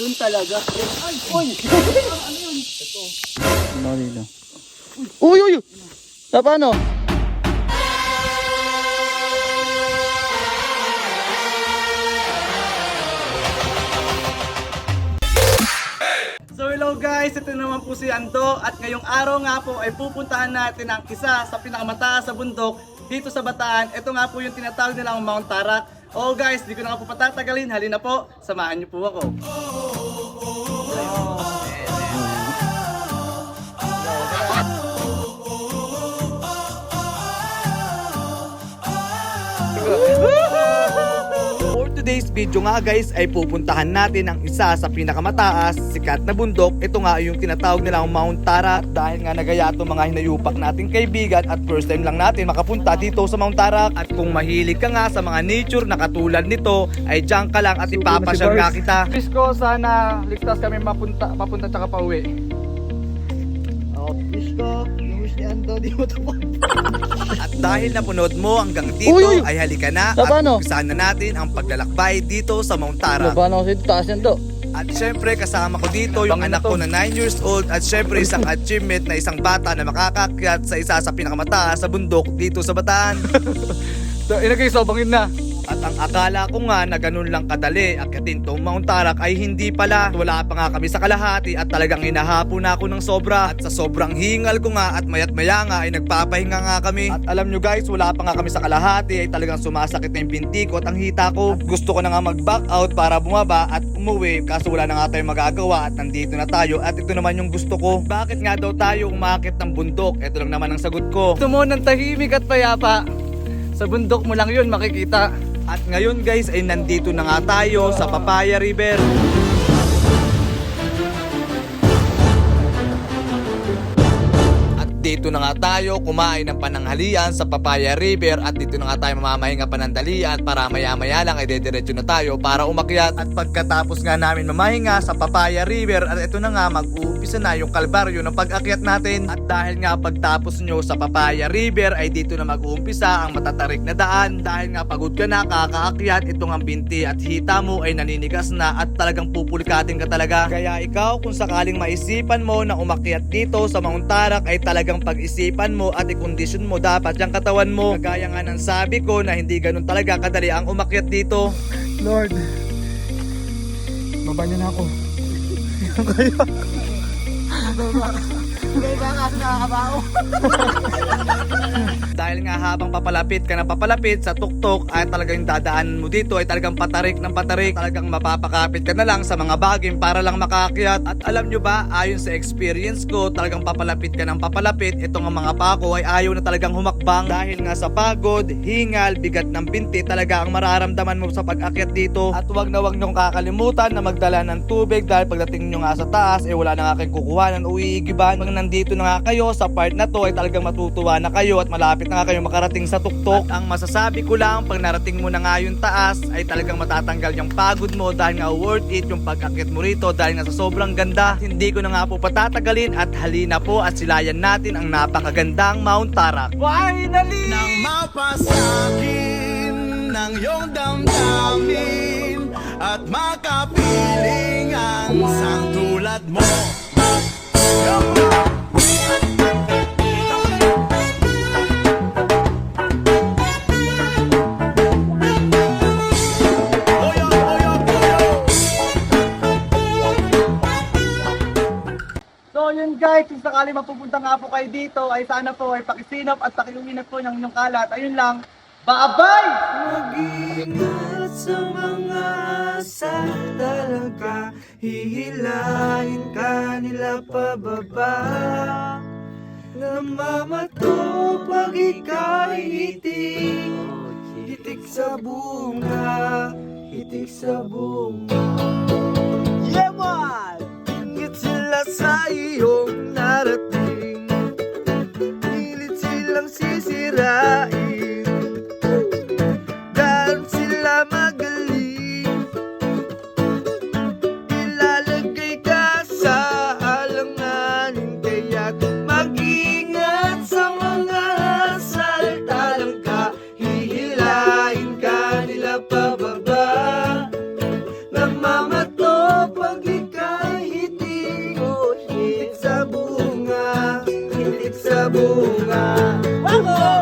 Yun talaga. Ay! Uy! Ano yun? Ito. Ano dito? Uy! Uy! Sa paano? So hello guys, ito naman po si Ando at ngayong araw nga po ay pupuntahan natin ang isa sa pinakamataas sa bundok dito sa Bataan. Ito nga po yung tinatawag nilang Mount Tarak. Oh guys, di ko na nga po patatagalin, halina po, samahan niyo po ako. For today's video nga guys ay pupuntahan natin ang isa sa pinakamataas, sikat na bundok. Ito nga yung tinatawag nilang Mount Tarak. Dahil nga nagaya itong mga hinayupak nating kaibigan at first time lang natin makapunta dito sa Mount Tarak. At kung mahilig ka nga sa mga nature na katulad nito ay diyan ka lang at ipapasyal nga kita. Wish ko sana ligtas kami mapunta tsaka pauwi. Wish ko, yung wish ni Ando, di mo tapos. At dahil napunod mo hanggang dito Uy! ay halika na Sa at paano? umpisahan na natin ang paglalakbay dito sa Mount Tarak. Paano kasi taas yan to? At syempre kasama ko dito yung anak ko na 9 years old at syempre isang achievement na isang bata na makakakyat sa isa sa pinakamataas sa bundok dito sa Bataan. Inagay sobangin na. At ang akala ko nga na ganun lang kadali akyatin tong Mount Tarak ay hindi pala. Wala pa nga kami sa kalahati at talagang hinahapon na ako ng sobra. At sa sobrang hingal ko nga at mayat maya nga ay nagpapahinga nga kami. At alam nyo guys, wala pa nga kami sa kalahati ay talagang sumasakit na yung binti ko at ang hita ko. At gusto ko na nga mag-back out para bumaba at umuwi, kaso wala na nga tayong magagawa at nandito na tayo. At ito naman yung gusto ko. Bakit nga daw tayo umakit ng bundok? Ito lang naman ang sagot ko. Gusto mo ng tahimik at payapa. Sa bundok mo lang yun makikita. At ngayon guys ay nandito na nga tayo sa Papaya River. At dito na nga tayo kumain ng pananghalian sa Papaya River. At dito na nga tayo mamamahinga panandalian para maya maya lang ay dediretso na tayo para umakyat. At pagkatapos nga namin mamahinga sa Papaya River at ito na nga mag-uumpisa na yung kalbaryo ng pag-akyat natin. At dahil nga pagtapos nyo sa Papaya River ay dito na mag-uumpisa ang matatarik na daan. Dahil nga pagod ka na kakaakyat, itong ang binti at hita mo ay naninigas na at talagang pupulikatin ka talaga. Kaya ikaw kung sakaling maisipan mo na umakyat dito sa Mount Tarak ay talagang pag-isipan mo at i-condition mo dapat yung katawan mo. Kagaya nga ng sabi ko na hindi ganun talaga kadali ang umakyat dito. Lord, baba niyo na ako. Kaya. Kaya kasi nakakabao. Dahil nga habang papalapit ka na papalapit sa tuktok ay talagang dadaan mo dito ay talagang patarik ng patarik. Talagang mapapakapit ka na lang sa mga bagim para lang makaakyat. At alam nyo ba, ayon sa experience ko, talagang papalapit ka ng papalapit. Itong mga pako ay ayaw na talagang humakbang. Dahil nga sa pagod, hingal, bigat ng binti talaga ang mararamdaman mo sa pag-akyat dito. At wag nyong kakalimutan na magdala ng tubig dahil pagdating nyo nga sa taas ay wala na nga kayong kukuhanan o iigiban. Pag nandito na nga kayo sa part na to ay talagang matutuwa na kayo at malapit na nga kayo makarating sa tuktok. At ang masasabi ko lang, pag narating mo na nga yung taas ay talagang matatanggal yung pagod mo dahil nga worth it yung pag-akyat mo rito dahil nga sa sobrang ganda. Hindi ko na nga po patatagalin at halina po at silayan natin ang napakagandang Mount Tarak. Finally! Nang mapasakin ng iyong damdamin at makapiling ang isang tulad mo. So yun guys, kung sakali mapupunta nga po kayo dito ay sana po ay pakisinop at pakiluminat po ng inyong kalat. Ayun lang, bye-bye! Mag-ingat sa mga asal talaga, hihilahin ka nila pababa. Namamato pag ika'y hitik, hitik sa bunga, hitik sa bunga. Yeah man! Ingit sila sa iyong narating, pilit silang sisirain. Dahil sila magaling, ilalagay ka sa alanganin. Kaya't mag-ingat sa mga saltalang ka, hihilahin ka nila pababa. Namamato bunga. Wako!